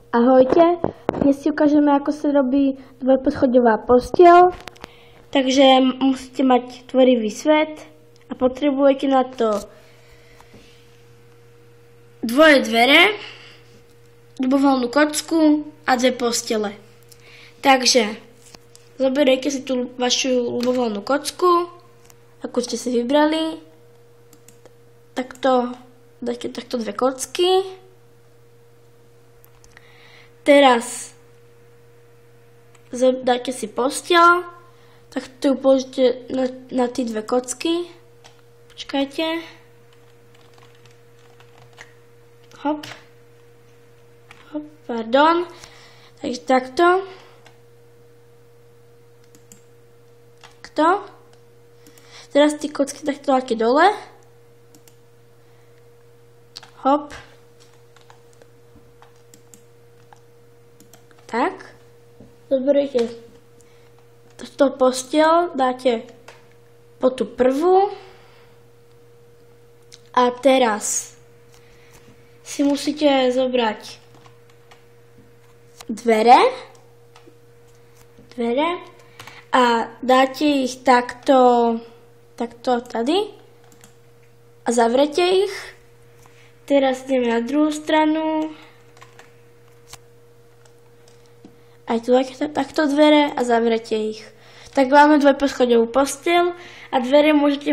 Ahojte, dnes si ukážeme, ako sa robí dvojposchodová posteľ. Takže musíte mať tvorivý svet a potrebujete na to dvoje dvere, ľubovoľnú kocku a dve postele. Takže zoberiete si tú vašu ľubovoľnú kocku, ako ste si vybrali. Takto dáte takto dve kocky. Teraz dáte si posteľ, tak tu položíte na tie dve kocky. Počkajte. Hop. Hop, pardon. Takže takto. Takto. Teraz tie kocky takto dáte dole. Hop. Tak, zoberiete túto posteľ, dáte po tú prvú a teraz si musíte zobrať dvere a dáte ich takto tady a zavrete ich. Teraz ideme na druhú stranu. Aj tu dáte takto dvere a zavrete ich. Tak máme dvojposchodovú posteľ a dvere môžete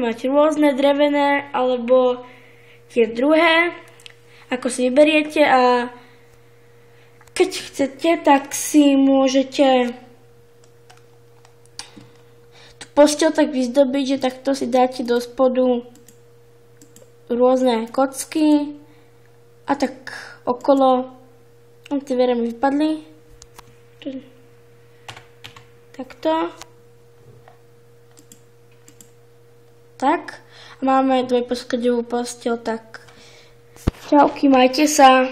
mať rôzne, drevené alebo tie druhé, ako si vyberiete, a keď chcete, tak si môžete tú posteľ tak vyzdobiť, že takto si dáte do spodu rôzne kocky a tak okolo. Tie dvere mi vypadli. Takto. Tak. A máme dvojposchodovú posteľ, tak čauky, majte sa.